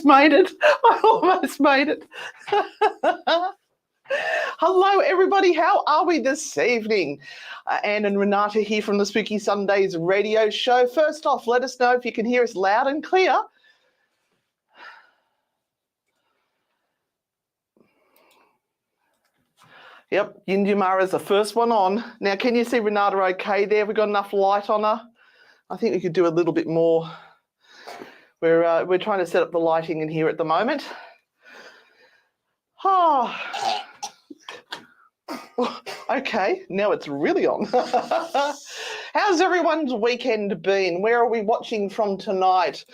almost made it. I almost made it. Hello, everybody. How are we this evening? Anne and Renata here from the Spooky Sundays radio show. First off, let us know if you can hear us loud and clear. Yep, Yindumara's the first one on. Now, can you see Renata okay there? We've got enough light on her. I think we could do a little bit more. We're trying to set up the lighting in here at the moment. Oh. Okay, now it's really on. How's everyone's weekend been? Where are we watching from tonight?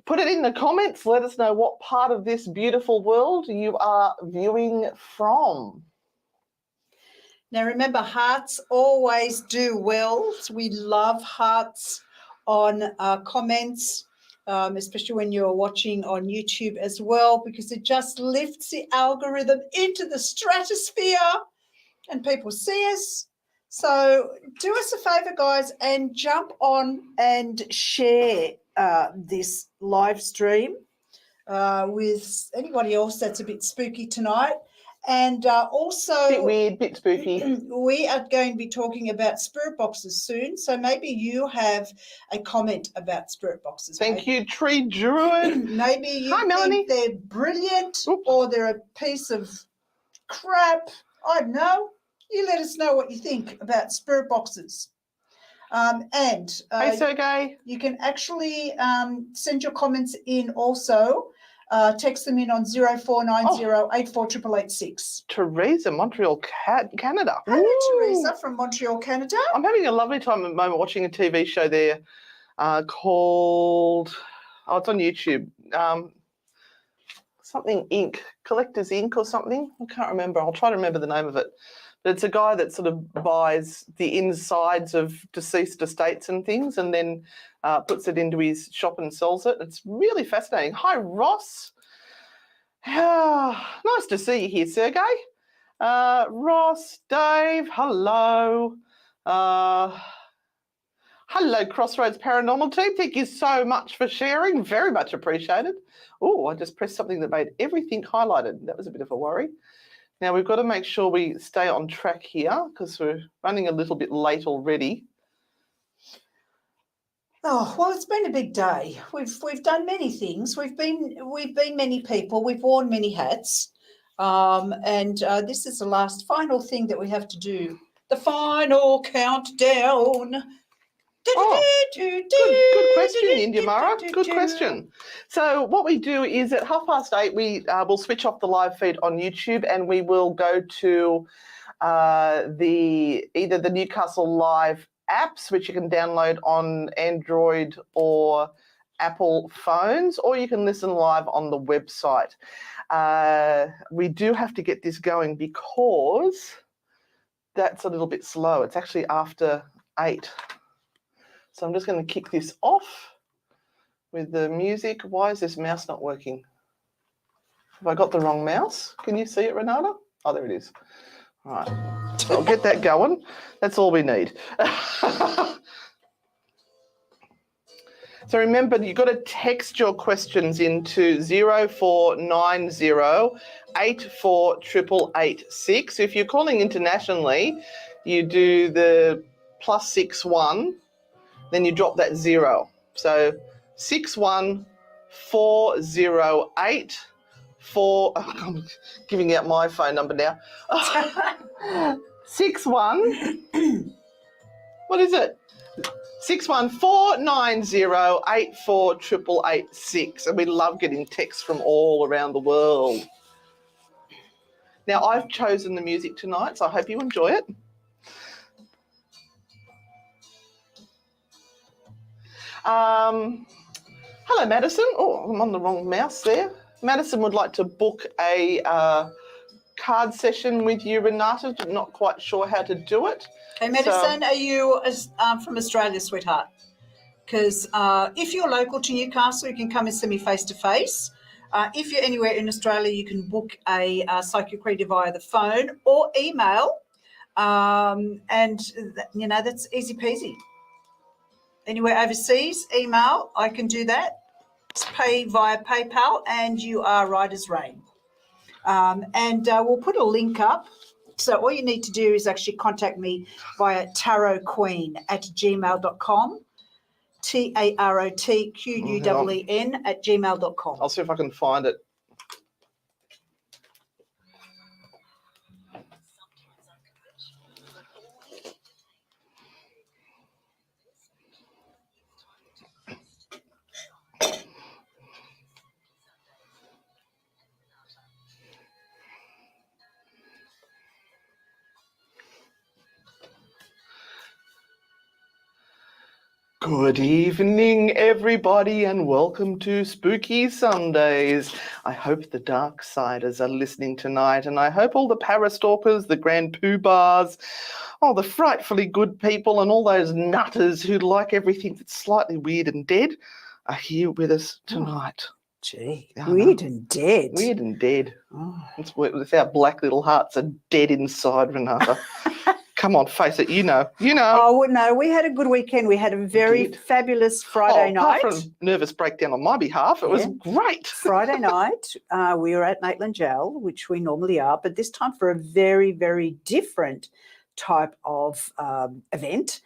Put it in the comments. Let us know what part of this beautiful world you are viewing from. Now, remember, hearts always do well. We love hearts on comments, especially when you're watching on YouTube as well, because it just lifts the algorithm into the stratosphere and people see us. So do us a favour, guys, and jump on and share this live stream with anybody else that's a bit spooky tonight. And also, Bit weird, bit spooky. We are going to be talking about spirit boxes soon. So maybe you have a comment about spirit boxes. Thank you, Tree Druid. Maybe you Hi, think Melanie. they're brilliant. Oops. Or they're a piece of crap. I don't know. You let us know what you think about spirit boxes. Hey, Sergey. You can actually send your comments in also. Text them in on 0490 848886. Teresa, Montreal, Canada. Hello, Ooh. Teresa from Montreal, Canada. I'm having a lovely time at the moment watching a TV show there called, it's on YouTube, something Inc., Collectors Inc. or something. I can't remember. I'll try to remember the name of it. But it's a guy that sort of buys the insides of deceased estates and things and then puts it into his shop and sells it. It's really fascinating. Hi, Ross. Nice to see you here, Sergey. Ross, Dave, hello. Hello, Crossroads Paranormal Team. Thank you so much for sharing. Very much appreciated. Oh, I just pressed something that made everything highlighted. That was a bit of a worry. Now, we've got to make sure we stay on track here because we're running a little bit late already. Oh, well, it's been a big day. We've done many things. We've been many people. We've worn many hats. And this is the final thing that we have to do. The final countdown. Oh, good question, Indumara. Good question. So what we do is at 8:30, we will switch off the live feed on YouTube and we will go to either the Newcastle Live apps, which you can download on Android or Apple phones, or you can listen live on the website. We do have to get this going because that's a little bit slow. It's actually after 8. So I'm just going to kick this off with the music. Why is this mouse not working? Have I got the wrong mouse? Can you see it, Renata? Oh, there it is. All right. So I'll get that going. That's all we need. So remember, you've got to text your questions into 0490 848886. If you're calling internationally, you do the +61. Then you drop that 0. So 61408 I'm giving out my phone number now. 61. What is it? 61490848886. And we love getting texts from all around the world. Now, I've chosen the music tonight, so I hope you enjoy it. Hello, Madison. Oh, I'm on the wrong mouse there. Madison would like to book a card session with you, Renata. Not quite sure how to do it. Hey, Madison, are you from Australia, sweetheart? Because if you're local to Newcastle, you can come and see me face-to-face. If you're anywhere in Australia, you can book a psychic reader via the phone or email. That's easy peasy. Anywhere overseas, email, I can do that. pay via PayPal, and you are right as rain. And we'll put a link up. So all you need to do is actually contact me via tarotqueen@gmail.com, TAROTQUEEN@gmail.com. I'll see if I can find it. Good evening, everybody, and welcome to Spooky Sundays. I hope the Darksiders are listening tonight, and I hope all the parastalkers, the Grand Poobahs, all the frightfully good people, and all those nutters who like everything that's slightly weird and dead are here with us tonight. Gee, Yeah, I weird know. and dead. Weird and dead. Oh. It's our black little hearts are dead inside, Renata. Come on, face it. You know. Oh, well, no, we had a good weekend. We had a very did. fabulous Friday night. Apart from nervous breakdown on my behalf, it was great. Friday night, we were at Maitland Jail, which we normally are, but this time for a very, very different type of event.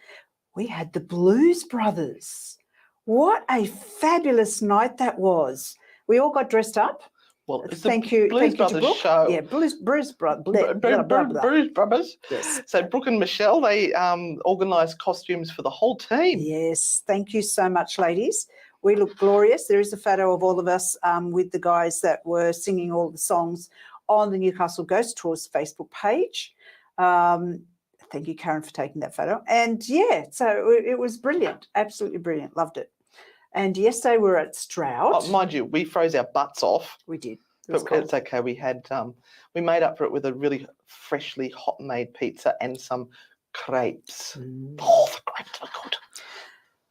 We had the Blues Brothers. What a fabulous night that was. We all got dressed up. Well, it's thank the you, Blues thank you to Brothers Brooke. show. Yeah, Blues Brothers. Blues Brothers. Yes. So Brooke and Michelle, they organised costumes for the whole team. Yes, thank you so much, ladies. We look glorious. There is a photo of all of us with the guys that were singing all the songs on the Newcastle Ghost Tours Facebook page. Thank you, Karen, for taking that photo. And yeah, so it was brilliant, absolutely brilliant. Loved it. And yesterday we were at Stroud. Oh, mind you, we froze our butts off. We did. But it's okay. We had we made up for it with a really freshly hot made pizza and some crepes. Oh, the crepes were good.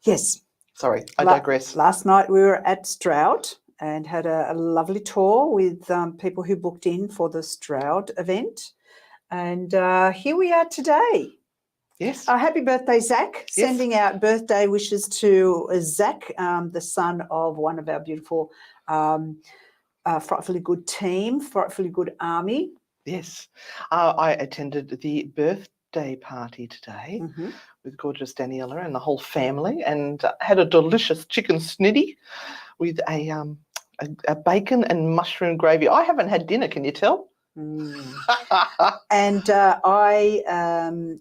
Yes. Sorry, I digress. Last night we were at Stroud and had a lovely tour with people who booked in for the Stroud event. And here we are today. Yes. Happy birthday, Zach. Yes. Sending out birthday wishes to Zach, the son of one of our beautiful frightfully good team, frightfully good army. Yes. I attended the birthday party today with gorgeous Daniela and the whole family, and had a delicious chicken snitty with a bacon and mushroom gravy. I haven't had dinner, can you tell? And I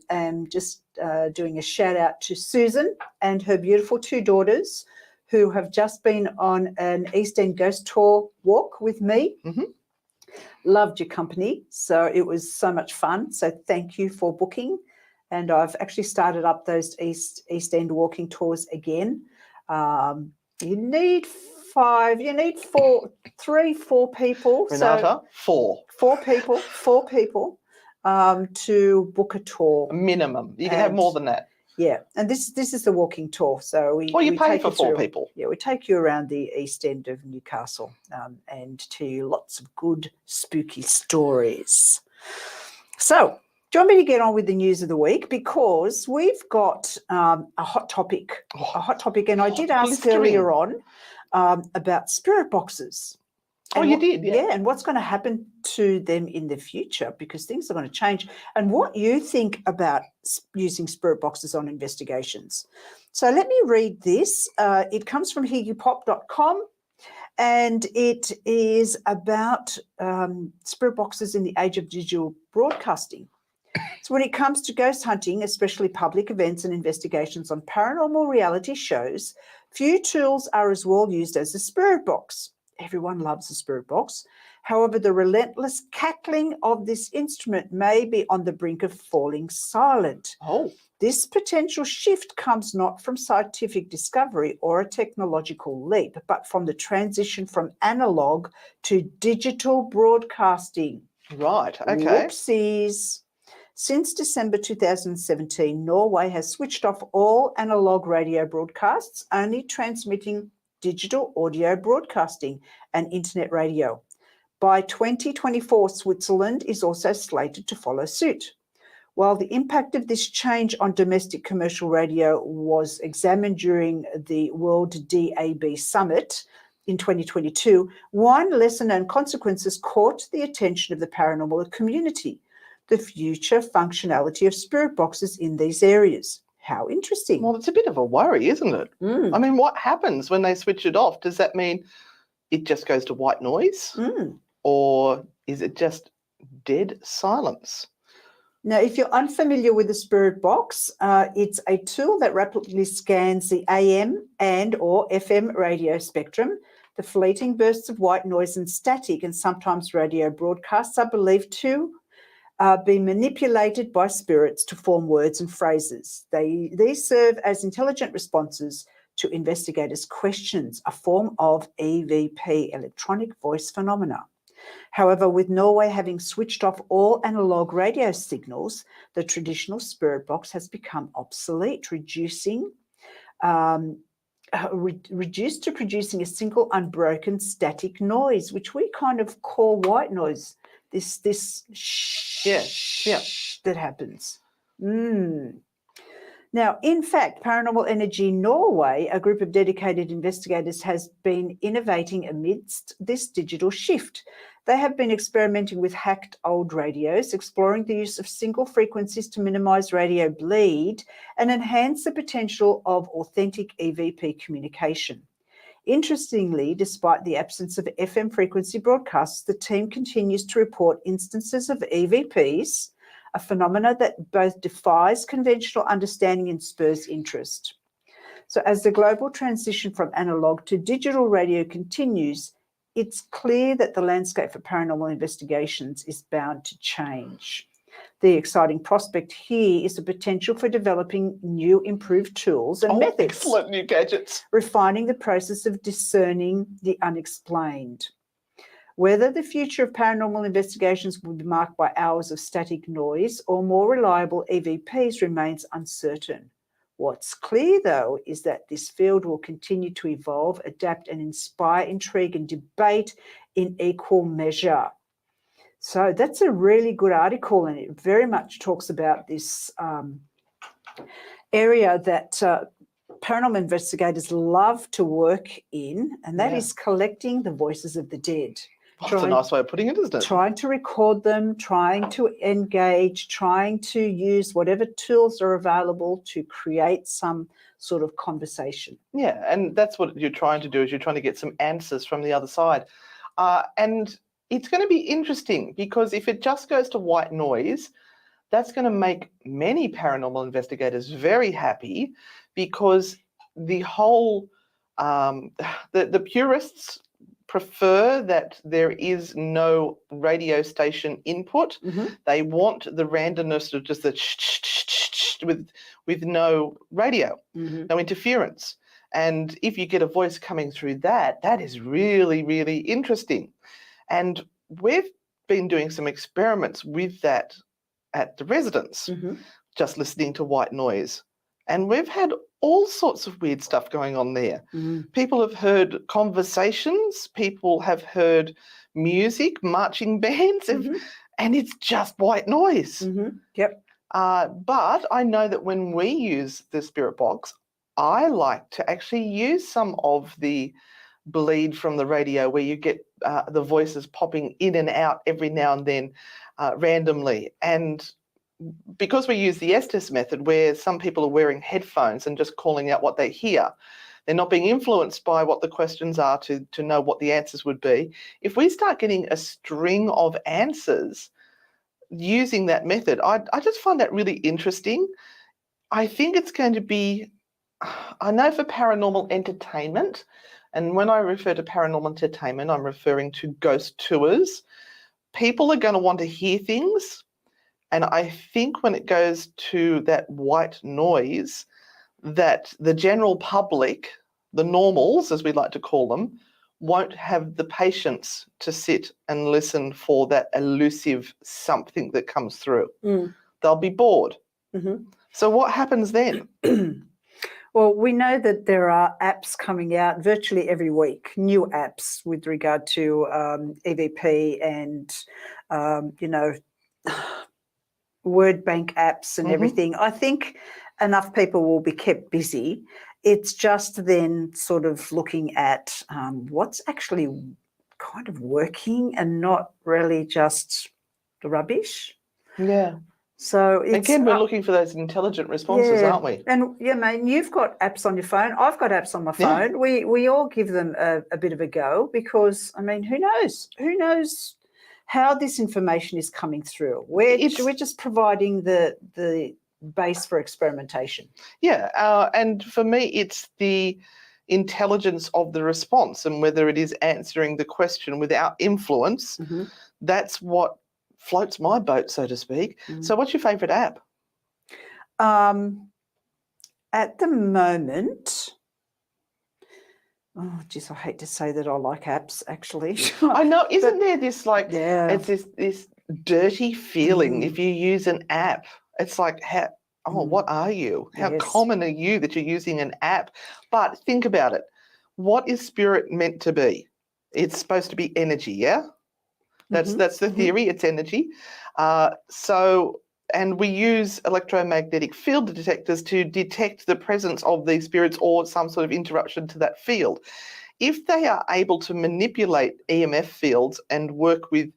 am just doing a shout out to Susan and her beautiful two daughters who have just been on an East End Ghost Tour walk with me. Loved your company. So it was so much fun. So thank you for booking. And I've actually started up those East End walking tours again. You need 4 people. Renata, so 4 people to book a tour. Minimum. You can have more than that. Yeah, and this is the walking tour. So we pay take for you 4 through, people. Yeah, we take you around the East End of Newcastle and tell you lots of good spooky stories. So do you want me to get on with the news of the week? Because we've got a hot topic, and I did ask earlier on about spirit boxes. And you did, yeah. Yeah, and what's going to happen to them in the future, because things are going to change, and what you think about using spirit boxes on investigations. So let me read this. It comes from higgypop.com, and it is about spirit boxes in the age of digital broadcasting. So when it comes to ghost hunting, especially public events and investigations on paranormal reality shows, few tools are as well used as a spirit box. Everyone loves a spirit box. However, the relentless cackling of this instrument may be on the brink of falling silent. This potential shift comes not from scientific discovery or a technological leap, but from the transition from analog to digital broadcasting. Right, okay. Whoopsies. Since December 2017, Norway has switched off all analog radio broadcasts, only transmitting digital audio broadcasting and internet radio. By 2024, Switzerland is also slated to follow suit. While the impact of this change on domestic commercial radio was examined during the World DAB Summit, in 2022, one lesser-known consequences caught the attention of the paranormal community: the future functionality of spirit boxes in these areas. How interesting. Well, it's a bit of a worry, isn't it? Mm. I mean, what happens when they switch it off? Does that mean it just goes to white noise? Mm. Or is it just dead silence? Now, if you're unfamiliar with the spirit box, it's a tool that rapidly scans the AM and or FM radio spectrum. The fleeting bursts of white noise and static and sometimes radio broadcasts are believed to be manipulated by spirits to form words and phrases. These serve as intelligent responses to investigators' questions, a form of EVP, electronic voice phenomena. However, with Norway having switched off all analogue radio signals, the traditional spirit box has become obsolete, reduced to producing a single unbroken static noise, which we kind of call white noise. This shh that happens. Now, in fact, Paranormal Energy Norway, a group of dedicated investigators, has been innovating amidst this digital shift. They have been experimenting with hacked old radios, exploring the use of single frequencies to minimise radio bleed and enhance the potential of authentic EVP communication. Interestingly, despite the absence of FM frequency broadcasts, the team continues to report instances of EVPs, a phenomena that both defies conventional understanding and spurs interest. So as the global transition from analogue to digital radio continues, it's clear that the landscape for paranormal investigations is bound to change. The exciting prospect here is the potential for developing new improved tools and methods. Excellent new gadgets. Refining the process of discerning the unexplained. Whether the future of paranormal investigations will be marked by hours of static noise or more reliable EVPs remains uncertain. What's clear, though, is that this field will continue to evolve, adapt, and inspire intrigue and debate in equal measure. So that's a really good article, and it very much talks about this area that paranormal investigators love to work in, and that is collecting the voices of the dead. That's a nice way of putting it, isn't it? Trying to record them, trying to engage, trying to use whatever tools are available to create some sort of conversation. Yeah, and that's what you're trying to do, is you're trying to get some answers from the other side. And it's going to be interesting, because if it just goes to white noise, that's going to make many paranormal investigators very happy, because the whole, the purists prefer that there is no radio station input. Mm-hmm. They want the randomness of just the with no radio, no interference. And if you get a voice coming through that, that is really, really interesting. And we've been doing some experiments with that at the residence, just listening to white noise. And we've had all sorts of weird stuff going on there. People have heard conversations, people have heard music, marching bands, and it's just white noise. Yep. But I know that when we use the spirit box, I like to actually use some of the bleed from the radio, where you get the voices popping in and out every now and then randomly. And because we use the Estes method, where some people are wearing headphones and just calling out what they hear, they're not being influenced by what the questions are to know what the answers would be. If we start getting a string of answers using that method, I just find that really interesting. I think it's going to be, I know for paranormal entertainment, and when I refer to paranormal entertainment, I'm referring to ghost tours. People are going to want to hear things. And I think when it goes to that white noise, that the general public, the normals, as we like to call them, won't have the patience to sit and listen for that elusive something that comes through. They'll be bored. So what happens then? Well, we know that there are apps coming out virtually every week, new apps with regard to EVP and, word bank apps and everything. I think enough people will be kept busy it's just then sort of looking at what's actually kind of working and not really just the rubbish. Yeah. So it's, Again, we're looking for those intelligent responses, aren't we? And yeah, mate, you've got apps on your phone. I've got apps on my phone. Yeah. We all give them a bit of a go because, I mean, who knows? Who knows how this information is coming through? We're just providing the base for experimentation. Yeah, and for me, it's the intelligence of the response and whether it is answering the question without influence. Mm-hmm. That's what floats my boat, so to speak. Mm. So what's your favourite app? At the moment, oh, geez, I hate to say that I like apps, actually. I know, isn't there this like, Yeah. it's this dirty feeling if you use an app. It's like, what are you? How Yes. common are you that you're using an app? But think about it. What is spirit meant to be? It's supposed to be energy, yeah? That's the theory, it's energy. And we use electromagnetic field detectors to detect the presence of these spirits or some sort of interruption to that field. If they are able to manipulate EMF fields and work with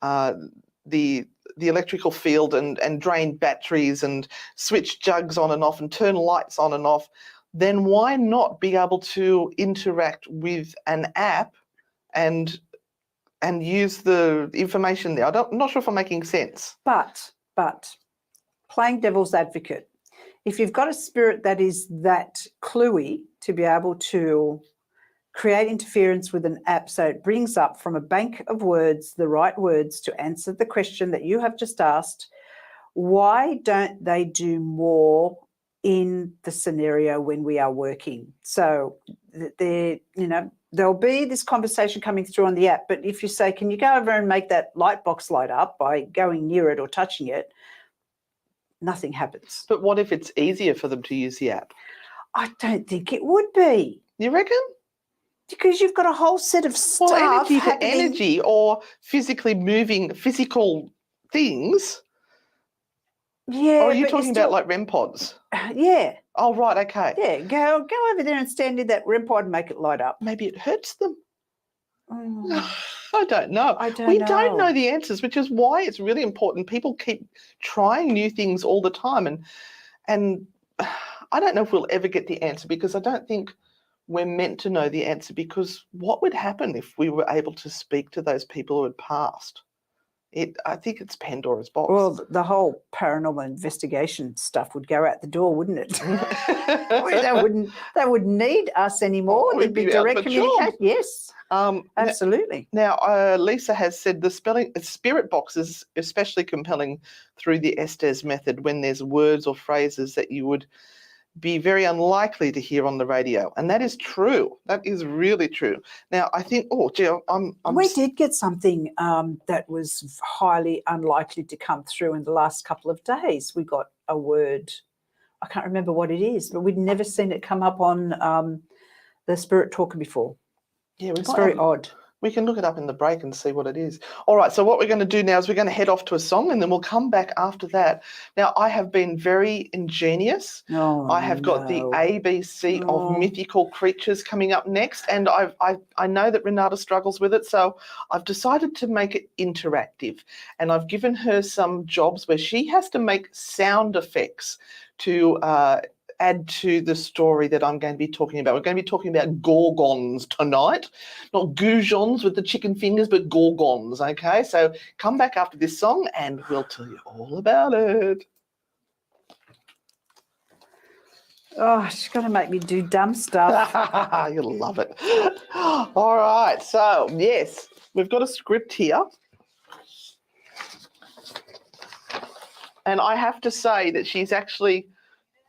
the electrical field and drain batteries and switch jugs on and off and turn lights on and off, then why not be able to interact with an app and use the information there? I'm not sure if I'm making sense. But playing devil's advocate, if you've got a spirit that is that cluey to be able to create interference with an app so it brings up from a bank of words the right words to answer the question that you have just asked, why don't they do more in the scenario when we are working? So there'll be this conversation coming through on the app, but if you say, can you go over and make that light box light up by going near it or touching it, nothing happens. But what if it's easier for them to use the app? I don't think it would be. You reckon? Because you've got a whole set of stuff energy happening. to energy or physically moving physical things. Yeah. Or are you talking about like REM pods? Yeah. Oh, right, okay. Yeah, go over there and stand in that REM pod and make it light up. Maybe it hurts them. Oh, I don't know. We don't know the answers, which is why it's really important. People keep trying new things all the time, and I don't know if we'll ever get the answer because I don't think we're meant to know the answer, because what would happen if we were able to speak to those people who had passed? I think it's Pandora's box. Well, the whole paranormal investigation stuff would go out the door, wouldn't it? They wouldn't need us anymore. There'd be direct communication. Yes, absolutely. Now, Lisa has said the spirit box is especially compelling through the Estes method when there's words or phrases that you would be very unlikely to hear on the radio, and that is true. That is really true. Now, I think, we did get something that was highly unlikely to come through in the last couple of days. We got a word. I can't remember what it is, but we'd never seen it come up on the Spirit Talker before. Yeah, it's very odd. We can look it up in the break and see what it is. All right, so what we're going to do now is we're going to head off to a song and then we'll come back after that. Now, I have been very ingenious. I have got the ABC of mythical creatures coming up next, and I know that Renata struggles with it, so I've decided to make it interactive, and I've given her some jobs where she has to make sound effects to add to the story that I'm going to be talking about. We're going to be talking about gorgons tonight, not goujons with the chicken fingers, but gorgons, okay? So come back after this song and we'll tell you all about it. Oh, she's going to make me do dumb stuff. You'll love it. All right, so yes, we've got a script here. And I have to say that she's actually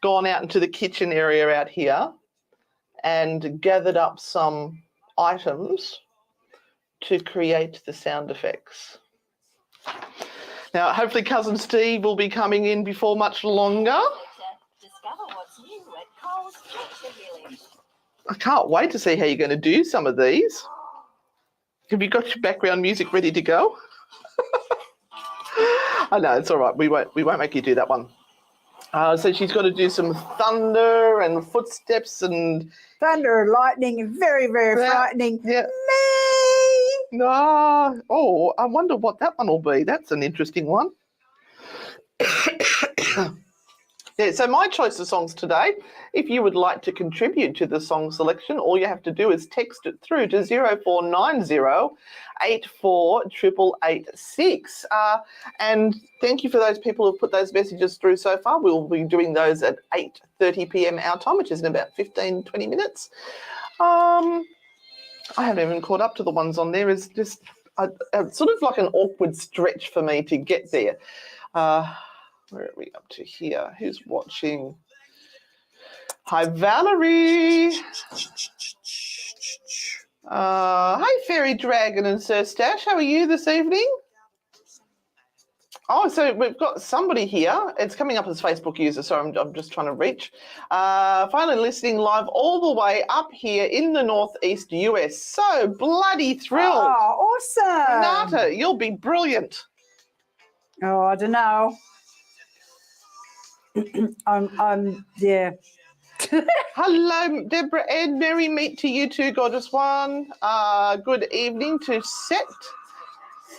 gone out into the kitchen area out here and gathered up some items to create the sound effects. Now, hopefully Cousin Steve will be coming in before much longer. Discover what's new at Coles Junction Village. I can't wait to see how you're going to do some of these. Have you got your background music ready to go? I know, it's all right. We won't make you do that one. So she's got to do some thunder and footsteps and Thunder and lightning, very, very Yeah, frightening. yeah. Me. Oh, I wonder what that one will be. That's an interesting one. Yeah, so my choice of songs today, if you would like to contribute to the song selection, all you have to do is text it through to 0490 84 88886. And thank you for those people who put those messages through so far. We'll be doing those at 8:30 p.m. our time, which is in about 15, 20 minutes. I haven't even caught up to the ones on there. It's just sort of like an awkward stretch for me to get there. Where are we up to here? Who's watching? Hi, Valerie. Hi, Fairy Dragon and Sir Stash. How are you this evening? Oh, so we've got somebody here. It's coming up as Facebook user, so I'm just trying to reach. Finally listening live all the way up here in the Northeast US. So bloody thrilled. Oh, awesome. Renata, you'll be brilliant. Oh, I don't know. I'm yeah. Hello, Deborah and merry meet to you too, Gorgeous One. Good evening to Set.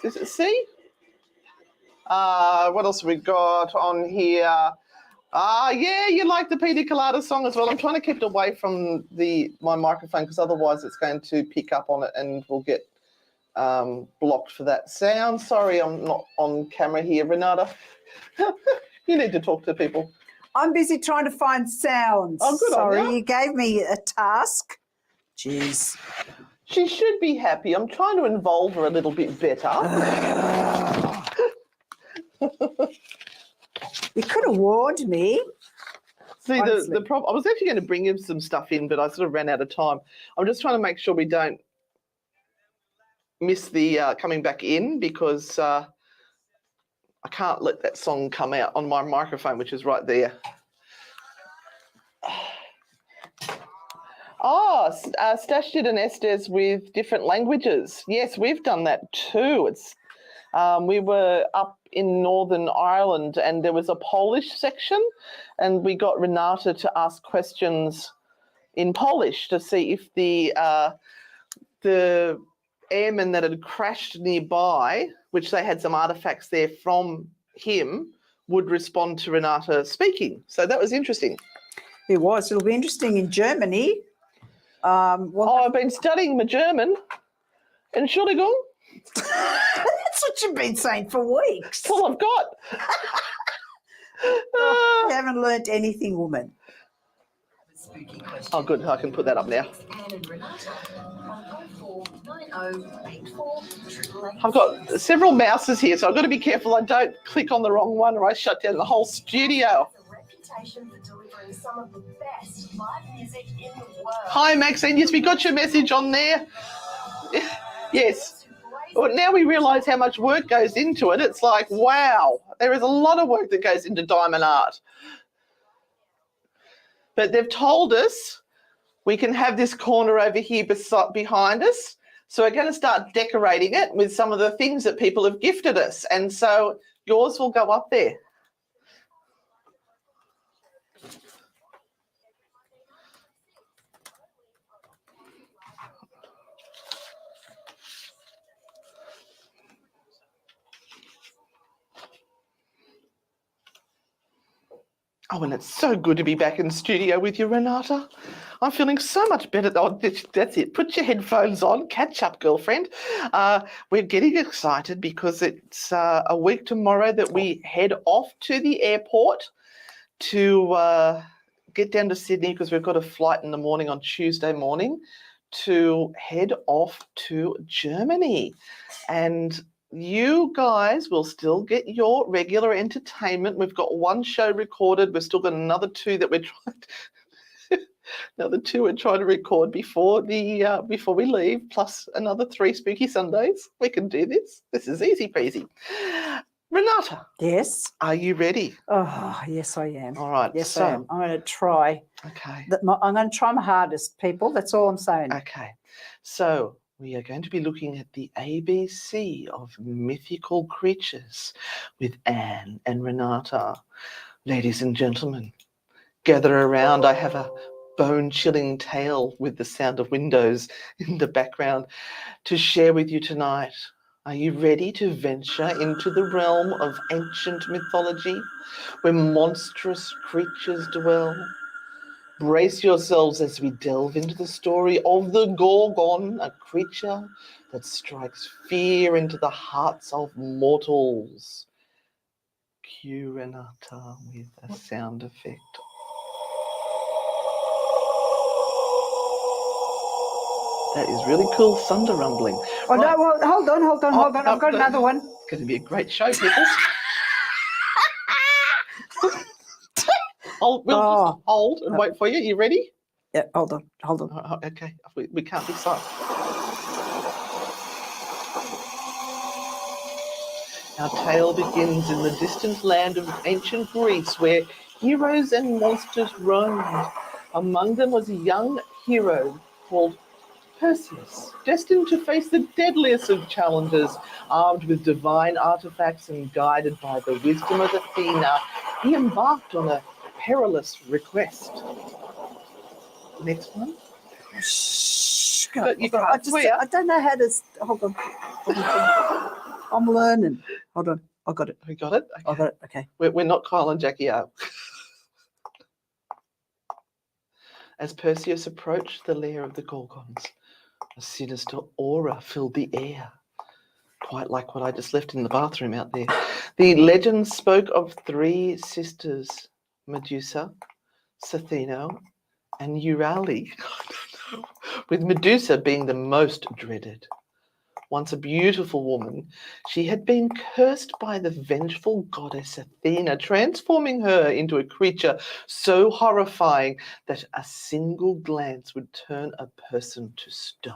Is it C? What else have we got on here? Yeah, you like the Pina Colada song as well. I'm trying to keep it away from my microphone because otherwise it's going to pick up on it and we'll get blocked for that sound. Sorry, I'm not on camera here, Renata. You need to talk to people. I'm busy trying to find sounds. Oh, good on Sorry, you. you gave me a task. Jeez. She should be happy. I'm trying to involve her a little bit better. You could have warned me. See, the problem, I was actually going to bring him some stuff in, but I sort of ran out of time. I'm just trying to make sure we don't miss the coming back in because I can't let that song come out on my microphone, which is right there. Oh, Stash did an Estes with different languages. Yes, we've done that too. It's we were up in Northern Ireland and there was a Polish section and we got Renata to ask questions in Polish to see if the airman that had crashed nearby, which they had some artifacts there from him, would respond to Renata speaking. So that was interesting. It was. It'll be interesting in Germany. I've been studying my German. Entschuldigung. That's what you've been saying for weeks. That's all I've got. You haven't learnt anything, woman. Oh, good. I can put that up now. I've got several mouses here, so I've got to be careful I don't click on the wrong one or I shut down the whole studio. Hi, Maxine. Yes, we got your message on there. Yes. Well, now we realise how much work goes into it. It's like, wow, there is a lot of work that goes into diamond art. But they've told us we can have this corner over here behind us. So we're going to start decorating it with some of the things that people have gifted us. And so yours will go up there. Oh, and it's so good to be back in the studio with you, Renata. I'm feeling so much better. Oh, that's it. Put your headphones on. Catch up, girlfriend. We're getting excited because it's a week tomorrow that we head off to the airport to get down to Sydney because we've got a flight in the morning on Tuesday morning to head off to Germany. And you guys will still get your regular entertainment. We've got one show recorded. We've still got another two that we're trying to record before we leave, plus another 3 spooky Sundays. We can do this. This is easy peasy. Renata. Yes. Are you ready? Oh, yes, I am. All right. Yes, I am. I'm going to try. Okay. I'm going to try my hardest, people. That's all I'm saying. Okay. So we are going to be looking at the ABC of mythical creatures with Anne and Renata. Ladies and gentlemen, gather around. I have a bone-chilling tale with the sound of windows in the background to share with you tonight. Are you ready to venture into the realm of ancient mythology where monstrous creatures dwell? Brace yourselves as we delve into the story of the Gorgon, a creature that strikes fear into the hearts of mortals. Cue Renata with a sound effect. That is really cool thunder rumbling. Oh, no, well, hold on. no, I've got no. another one. It's going to be a great show, people. We'll just hold and wait for you. You ready? Yeah, hold on. Oh, okay, we can't be silent. Our tale begins in the distant land of ancient Greece, where heroes and monsters roamed. Among them was a young hero called Perseus, destined to face the deadliest of challenges. Armed with divine artifacts and guided by the wisdom of Athena, he embarked on a perilous request. Next one. Shh. But you I can't don't know how to. Hold on. I'm learning. Hold on. I got it. We got it? I got it. Okay. We're not Kyle and Jackie out. As Perseus approached the lair of the Gorgons, a sinister aura filled the air, quite like what I just left in the bathroom out there. The legend spoke of three sisters, Medusa, Athena, and Euryale, with Medusa being the most dreaded. Once a beautiful woman, she had been cursed by the vengeful goddess Athena, transforming her into a creature so horrifying that a single glance would turn a person to stone.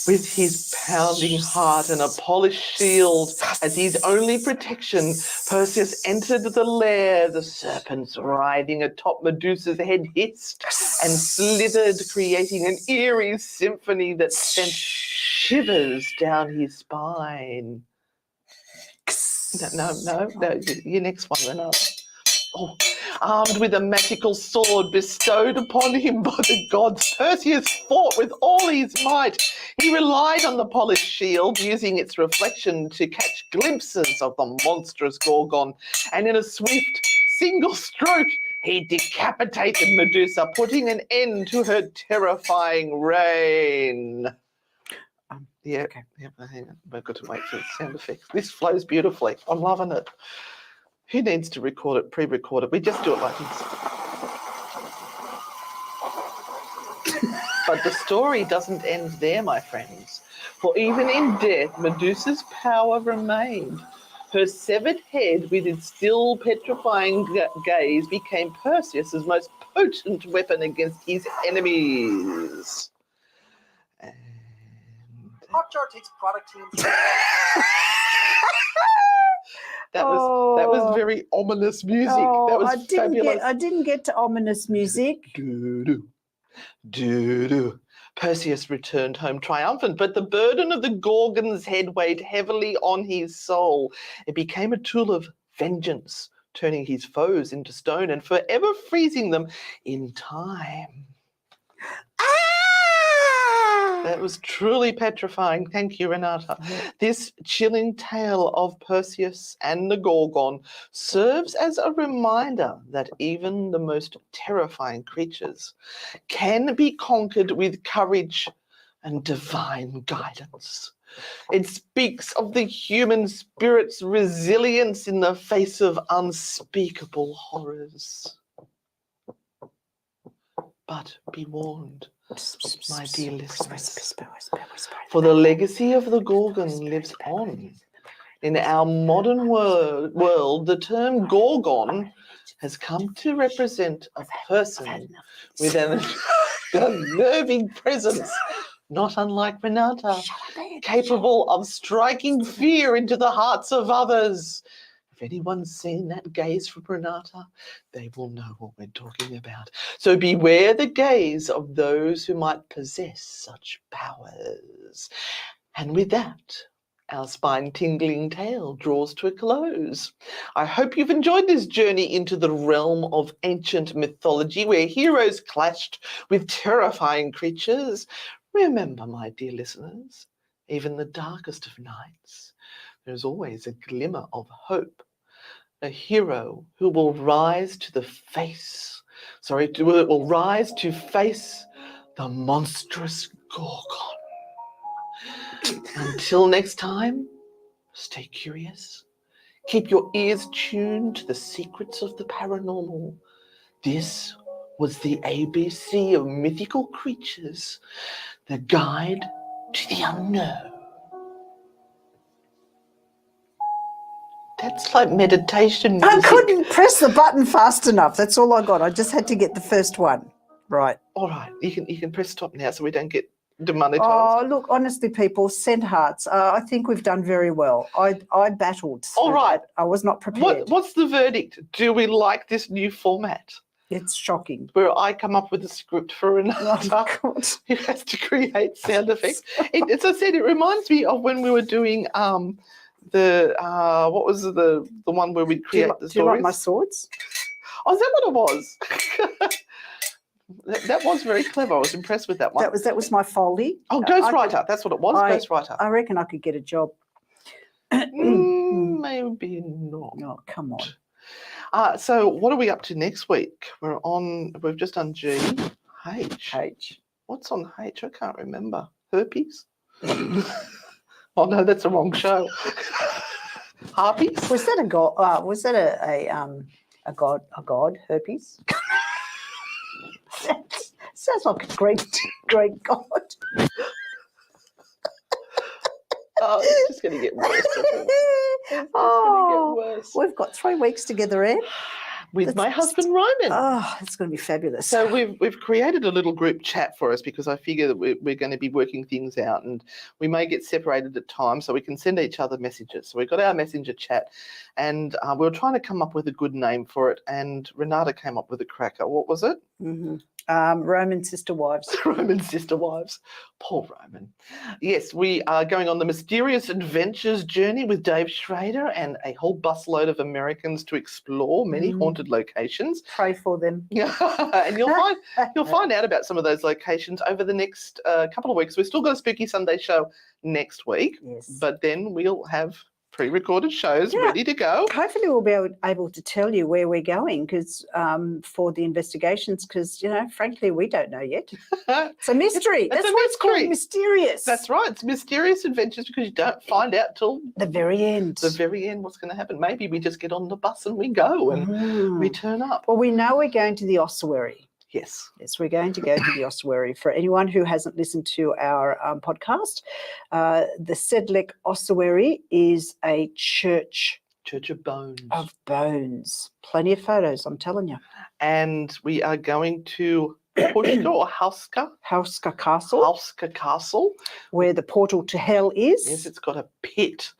With his pounding heart and a polished shield as his only protection, Perseus entered the lair. The serpents writhing atop Medusa's head hissed and slithered, creating an eerie symphony that sent shivers down his spine. No, your next one, Renata. Oh, armed with a magical sword bestowed upon him by the gods, Perseus fought with all his might. He relied on the polished shield, using its reflection to catch glimpses of the monstrous Gorgon, and in a swift, single stroke, he decapitated Medusa, putting an end to her terrifying reign. Hang on. We've got to wait for the sound effects. This flows beautifully. I'm loving it. Who needs to record it, pre-record it? We just do it like this. But the story doesn't end there, my friends. For even in death, Medusa's power remained. Her severed head, with its still petrifying gaze, became Perseus's most potent weapon against his enemies. And Hotjar takes product teams. That was very ominous music. That was fabulous. I didn't get to ominous music. Do-do. Perseus returned home triumphant, but the burden of the Gorgon's head weighed heavily on his soul. It became a tool of vengeance, turning his foes into stone and forever freezing them in time. That was truly petrifying. Thank you, Renata. This chilling tale of Perseus and the Gorgon serves as a reminder that even the most terrifying creatures can be conquered with courage and divine guidance. It speaks of the human spirit's resilience in the face of unspeakable horrors. But be warned, my dear listeners, for the legacy of the Gorgon lives on. In our modern world, the term Gorgon has come to represent a person with an unnerving presence, not unlike Renata, capable of striking fear into the hearts of others. If anyone's seen that gaze from Renata, they will know what we're talking about. So beware the gaze of those who might possess such powers. And with that, Our spine-tingling tale draws to a close. I hope you've enjoyed this journey into the realm of ancient mythology where heroes clashed with terrifying creatures. Remember, my dear listeners, even the darkest of nights, there's always a glimmer of hope. A hero who will rise to face the monstrous Gorgon. Until next time, stay curious. Keep your ears tuned to the secrets of the paranormal. This was the ABC of mythical creatures, the guide to the unknown. That's like meditation music. I couldn't press the button fast enough. That's all I got. I just had to get the first one right. All right, you can press stop now so we don't get demonetized. Oh, look, honestly, people, send hearts. I think we've done very well. I battled. All right. That. I was not prepared. What's the verdict? Do we like this new format? It's shocking. Where I come up with a script for Renata Oh, God. who has to create sound effects. As I said, it reminds me of when we were doing what was the one where we create the stories? Do you like my swords? Oh, is that what it was? that was very clever. I was impressed with that one. That was my foldy. Oh, Ghostwriter. That's what it was. Ghostwriter. I reckon I could get a job. Maybe not. Oh, come on. So what are we up to next week? We've just done G. H. What's on H? I can't remember. Herpes? Oh no, that's the wrong show. Harpies? Was that a god? Was that a god? Herpes? Sounds like a great god. Oh, it's just going to get worse. It's going to get worse. We've got 3 weeks together, Ed. With my husband Roman. Oh, it's going to be fabulous. So we've created a little group chat for us because I figure that we're going to be working things out and we may get separated at times so we can send each other messages. So we've got our messenger chat and we were trying to come up with a good name for it and Renata came up with a cracker. What was it? Mm-hmm. Roman Sister Wives. Roman Sister Wives. Poor Roman. Yes, we are going on the mysterious adventures journey with Dave Schrader and a whole busload of Americans to explore many haunted locations. Pray for them. And you'll find out about some of those locations over the next couple of weeks. We've still got a Spooky Sunday show next week, but then we'll have pre-recorded shows ready to go. Hopefully we'll be able to tell you where we're going because for the investigations because, frankly, we don't know yet. It's a mystery. That's why it's called mysterious. That's right. It's mysterious adventures because you don't find out till the very end. The very end what's going to happen. Maybe we just get on the bus and we go and we turn up. Well, we know we're going to the ossuary. Yes, we're going to go to the ossuary. For anyone who hasn't listened to our podcast, the Sedlec Ossuary is a church of bones. Of bones. Plenty of photos, I'm telling you. And we are going to Pushka or Hauska? Hauska Castle. Hauska Castle. Where the portal to hell is. Yes, it's got a pit.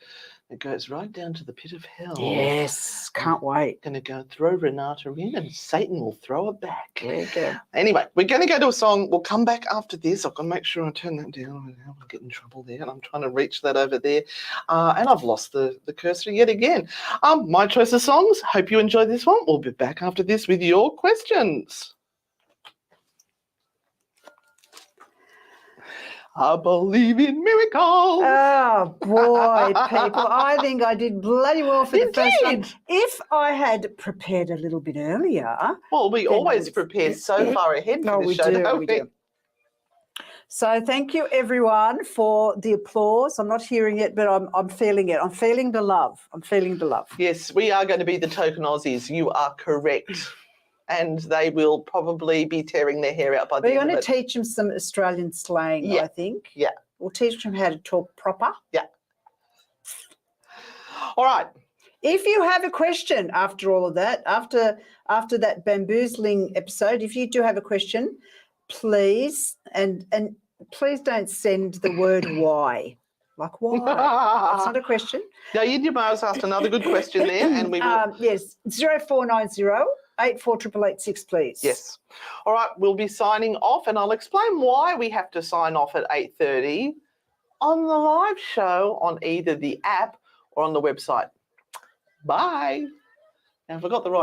It goes right down to the pit of hell. Yes, can't wait. Going to go and throw Renata in and Satan will throw her back. There you go. Anyway, we're going to go to a song. We'll come back after this. I've got to make sure I turn that down. I'll get in trouble there. And I'm trying to reach that over there. And I've lost the cursor yet again. My choice of songs. Hope you enjoyed this one. We'll be back after this with your questions. I believe in miracles. Oh, boy, people. I think I did bloody well for the first one. If I had prepared a little bit earlier. Well, we always prepare so far ahead for the show, don't we? So thank you, everyone, for the applause. I'm not hearing it, but I'm feeling it. I'm feeling the love. Yes, we are going to be the token Aussies. You are correct. And they will probably be tearing their hair out by the end of it. We're going to teach them some Australian slang, I think. Yeah. We'll teach them how to talk proper. Yeah. All right. If you have a question after all of that, after that bamboozling episode, if you do have a question, please, and please don't send the word why. Like, why? That's not a question. Now, Yidyamar's asked another good question there. And we will... Yes, 0490 848886, please. Yes. All right, we'll be signing off and I'll explain why we have to sign off at 8:30 on the live show on either the app or on the website. Bye. Now, if I got the right